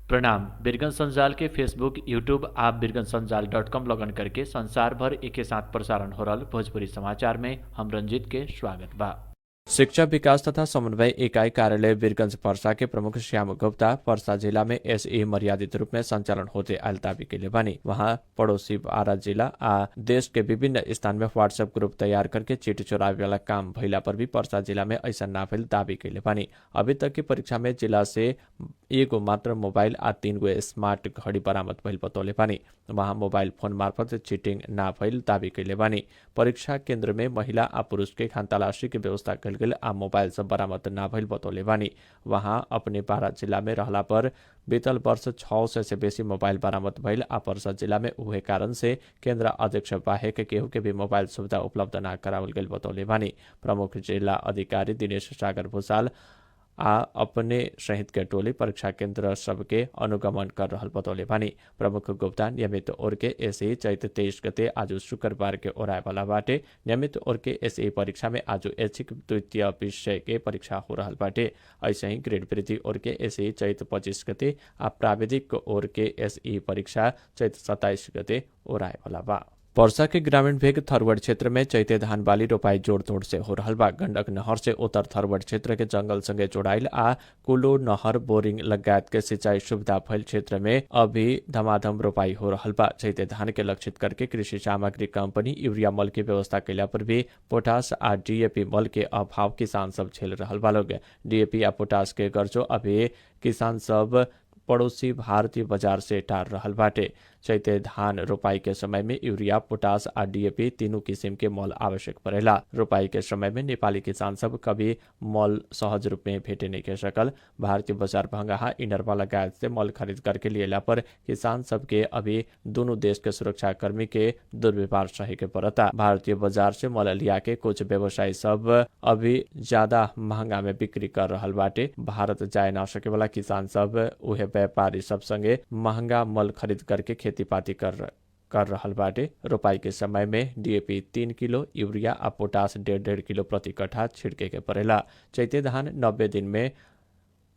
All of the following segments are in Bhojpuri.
प्रणाम। बिरगन संजाल के फेसबुक, यूट्यूब आप birgansanjal.com लॉगिन करके संसार भर एक साथ प्रसारण हो रहल भोजपुरी समाचार में हम रंजीत के स्वागत बा। शिक्षा विकास तथा समन्वय इकाई कार्यालय वीरगंज पर्सा के प्रमुख श्याम गुप्ता पर्सा जिला में एसए मर्यादित रूप में संचालन होते आयल दावी के बानी। वहाँ पड़ोसी आरा जिला आ देश के विभिन्न स्थान में व्हाट्सएप ग्रुप तैयार करके चिट चोरावे वाला काम भइला पर भी पर्सा जिला में ऐसा ना भइल दावी के बानी। अभी तक की परीक्षा में जिला से एगो मात्र मोबाइल आ 3 गो स्मार्ट घड़ी बरामद भइल बतौले बानी। वहाँ मोबाइल फोन मार्फत चिटिंग ना भइल दावी के बानी। परीक्षा केंद्र में महिला आ पुरुष के खानतलाशी के व्यवस्था कल गेल आ मोबाइल सब बरामद ना भइल बतौले बानी। वहाँ अपने बारा जिला में रहला पर बीतल वर्ष 600 से बेसी मोबाइल बरामद भइल आ पर्सा जिला में उहे कारण से केंद्र अध्यक्ष बाहेक केहू के भी मोबाइल सुविधा उपलब्ध ना करावल गेल बतौले बानी। प्रमुख जिला अधिकारी दिनेश सागर भूषाल आ अपने सहित के टोली परीक्षा केंद्र सबके अनुगमन कर रहल बतौले बानी। प्रमुख गुप्ता नियमित ओर के ऐसे चैत 23 गते आज शुक्रवार के ओराय वाला बाटे। नियमित ओर के ऐसे परीक्षा में आज ऐच्छिक द्वितीय विषय के परीक्षा हो रहल बाटे। ऐसे ही ग्रेड वृद्धि ओर के ऐसे चैत 25 गते आ प्राविधिक ओर के एसई परीक्षा चैत 27 गते ओराय वाला बा। पर्सा के ग्रामीण भेग थरवट क्षेत्र में चैते धान बाली रोपाई जोड़ तोड़ से हो रहल बा। गंडक नहर से उत्तर थरवट क्षेत्र के जंगल संगे जोड़ाइल आ कुलो नहर बोरिंग लगायत के सिंचाई सुविधा भइल क्षेत्र में अभी धमाधम रोपाई हो रहल बा। चैते धान के लक्षित करके कृषि सामग्री कंपनी यूरिया मल की व्यवस्था कैला पर भी पोटास आ डीएपी मल के अभाव किसान सब झेल रहल बा लोग। डीएपी आ पोटास के गर्जो अभी किसान सब पड़ोसी भारतीय बाजार से टार रहल बाटे। चैते धान रोपाई के समय में यूरिया, पोटास आ डीएपी तीनों किस्म के मल आवश्यक पड़ेला। रोपाई के समय में नेपाली किसान सब कभी मल सहज रूप में भेटे नहीं के सकल। भारतीय बाजार भंगाहा इनरवा लगायत से मल खरीद करके लिएला पर किसान सबके अभी दोनों देश के सुरक्षा कर्मी के दुर्व्यवहार सहे के पड़ता। भारतीय बाजार से मल लिया के कुछ व्यवसायी सब अभी ज्यादा महंगा में बिक्री कर रहल बाटे। भारत जाए ना सके वाला किसान सब उहे व्यापारी सब संगे महंगा मल खरीद करके खेती पाती कर रहल बाटे। रोपाई के समय में डीएपी 3 किलो, यूरिया आ पोटास 1.5 किलो प्रति कट्ठा छिड़के के पड़ेला। चैते धान 90 दिन में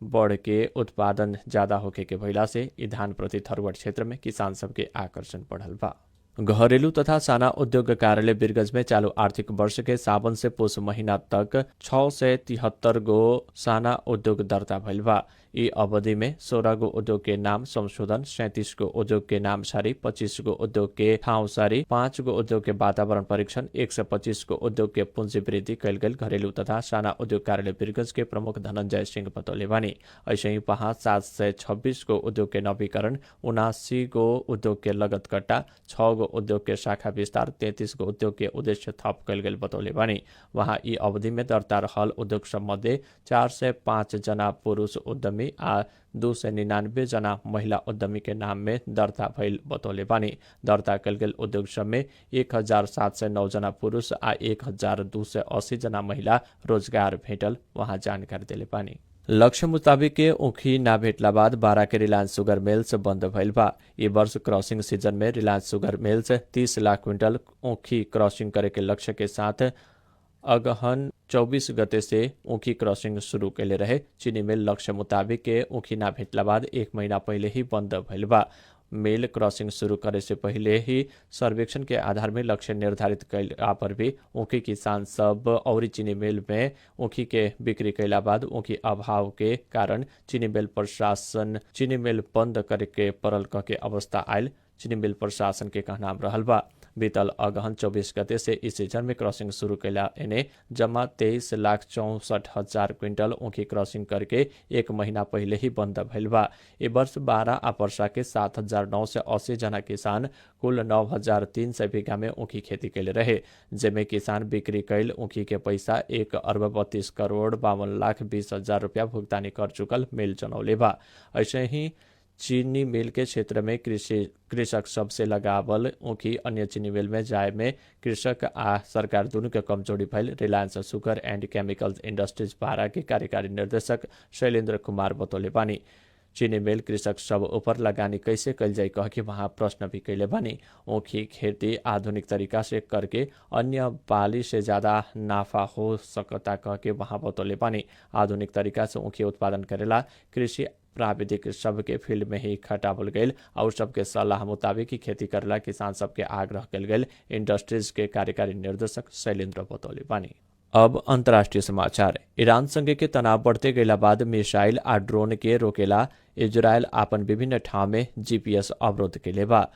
बढ़ के उत्पादन ज्यादा होके के भइला से इ धान प्रति थरवट क्षेत्र में किसान सबके आकर्षण बढ़ल बा। घरेलू तथा साना उद्योग कार्यालय वीरगंज में चालू आर्थिक वर्ष के सावन से पुष महीना तक 673 गो साना उद्योग दर्ता भइल बा। ई अवधि में 16 गो उद्योग के नाम संशोधन, 37 गो उद्योग के नाम सारी, 25 गो उद्योग के ठाउँ सारी, 5 गो उद्योग के वातावरण परीक्षण, 125 गो उद्योग के पूंजी वृद्धि कैल गेल घरेलू तथा साना उद्योग कार्यालय वीरगंज के प्रमुख धनंजय सिंह बतौले बानी। ऐसे ही वहाँ 726 गो उद्योग के नवीकरण, 79 गो उद्योग के लगत कट्टा, 6 गो उद्योग के शाखा विस्तार, 33 गो उद्योग के उद्देश्य थप कैल गेल बतौले बानी। वहाँ ई अवधि में दर्ता रहल उद्योग सब मध्ये 405 जना पुरुष उद्यमी आ 299 जना महिला उद्यमी के नाम में दर्ता भइल बतौले बानी। दर्ता कैल गेल उद्योग सब में 1709 जना पुरुष आ 1280 जना महिला रोजगार भेटल वहाँ जानकारी दिले बानी। लक्ष्य मुताबिक के ऊखी ना भेटला बाद बारा के रिलायंस शुगर मिल्स बंद भइल बा। ये वर्ष क्रॉसिंग सीजन में Reliance sugar mills 30 lakh quintal ऊखी क्रॉसिंग करे के लक्ष्य के साथ अगहन 24 गते से ऊखी क्रॉसिंग शुरू कैले रहे। चीनी मिल लक्ष्य मुताबिक के ऊखी ना भेटला बाद 1 महीना पहले ही बंद भइल बा। मिल क्रॉसिंग शुरू करे से पहले ही सर्वेक्षण के आधार में लक्ष्य निर्धारित कैला पर भी ऊखी किसान सब और चीनी मिल में ऊखी के बिक्री कैला बाद ऊखी अभाव के कारण चीनी मिल प्रशासन चीनी मिल बंद करे के पड़ल कह के अवस्था आयल चीनी मिल प्रशासन के कहनाम रहल बा। बीतल अगहन 24 गते से इस सीजन में क्रॉसिंग शुरू कैला एने जमा 23,64,000 क्विंटल ऊखी क्रॉसिंग करके 1 महीना पहले ही बंद भइल बा। ए वर्ष बारा आ पर्सा के 7,980 जना किसान कुल 9,300 बीघा में ऊखी खेती कैले रहे। जेमे किसान बिक्री कैल ऊखी के पैसा 1 अरब 32 करोड़ 52 लाख 20 हजार रुपया भुगतानी कर चुकल मिल जनौले बा। ऐसे ही चीनी मिल के क्षेत्र में कृषक सबसे लगावल ऊखी अन्य चीनी मिल में जाए में कृषक आ सरकार दोनों के कमजोरी भइल Reliance sugar and chemicals industries बारा के कार्यकारी निर्देशक शैलेंद्र कुमार बतौले बानी। चीनी मिल कृषक सब ऊपर लगानी कैसे कल जाए कह के वहाँ प्रश्न भी कैले बानी। ऊखी खेती आधुनिक तरीका से करके अन्य बाली से ज्यादा नाफा हो सकता कह के वहाँ बतौले बानी। आधुनिक तरीका से ऊखी उत्पादन करेला कृषि प्राविधिक सबके फील्ड में ही खटावल गई और सबके सलाह मुताबिक ही खेती करेला किसान सबके आग्रह कल गई इंडस्ट्रीज के कार्यकारी निर्देशक शैलेन्द्र बतौले बानी। अब अंतर्राष्ट्रीय समाचार। ईरान संगे के तनाव बढ़ते गईला बाद मिसाइल आ ड्रोन के रोकेला इजरायल आपन विभिन्न ठाव में GPS अवरोध के बा।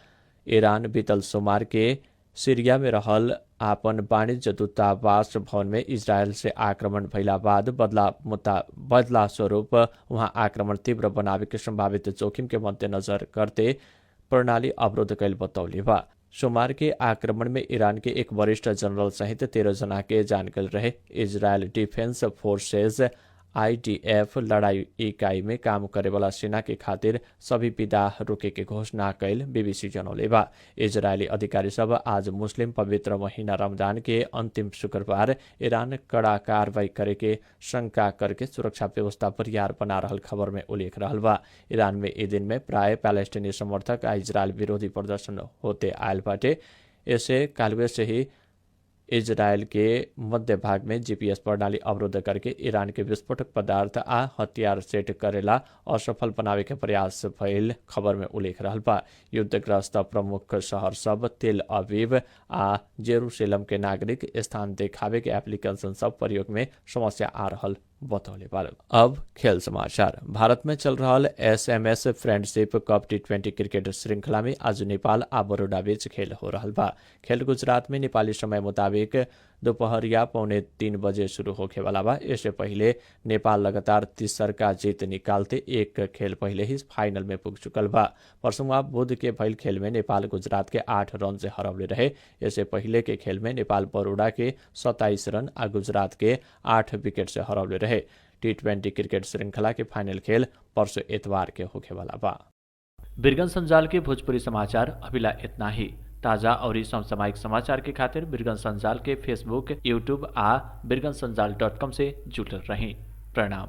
ईरान बीतल सोमवार के सीरिया में रहल आपन वाणिज्य दूतावास भवन में इजरायल से आक्रमण भइला बाद बदला स्वरूप वहां आक्रमण तीव्र बनावे के संभावित जोखिम के मद्देनजर करते प्रणाली अवरोध कैल बतौले बा। सोमवार के आक्रमण में ईरान के एक वरिष्ठ जनरल सहित 13 जना के जान गल रहे। इजरायल डिफेंस फोर्सेज IDF लड़ाई इकाई में काम करे वाला सेना के खातिर सभी विदा रोके के घोषणा कैल BBC जनौले बा। इजरायली अधिकारी सब आज मुस्लिम पवित्र महीना रमजान के अंतिम शुक्रवार ईरान कड़ा कार्रवाई करे के शंका करके सुरक्षा व्यवस्था बरियार बना रहल खबर में उल्लेख रहल बा। ईरान में ई दिन में प्राय पैलेस्टीनी समर्थक इजरायल विरोधी प्रदर्शन होते आयल बाटे। ऐसे कालवे से ही इजरायल के मध्य भाग में GPS प्रणाली अवरोध करके ईरान के विस्फोटक पदार्थ आ हथियार सेट करेला असफल बनावे के प्रयास भइल खबर में उल्लेख रहल बा। युद्धग्रस्त प्रमुख शहर सब तेल अवीव आ जेरूसलम के नागरिक स्थान देखावे के एप्लीकेशन सब प्रयोग में समस्या आ रहल बतौले बा। अब खेल समाचार। भारत में चल रहा SMS friendship cup T20 cricket श्रृंखला में आज नेपाल आ बरोडा बीच खेल हो रहा बा। खेल गुजरात में नेपाली समय मुताबिक दोपहरिया 2:45 बजे शुरू होखे वाला बा। इससे पहले नेपाल लगातार तीसरका जीत निकालते एक खेल पहले ही फाइनल में पुग चुकल बा। परसों बुध के भइल खेल में नेपाल गुजरात के 8 रन से हरवले रहे। इससे पहले के खेल में नेपाल बरोडा के 27 रन आ गुजरात के 8 विकेट से हरवले रहे। T20 क्रिकेट श्रृंखला के फाइनल खेल परसों इतवार के होखे वाला बा। बिरगंज संजाल के भोजपुरी समाचार अभिला इतना ही। ताजा और समसामयिक समाचार के खातिर बिरगंज संजाल के फेसबुक, यूट्यूब आ बिरगंजसंजाल.com से जुड़ल रही। प्रणाम।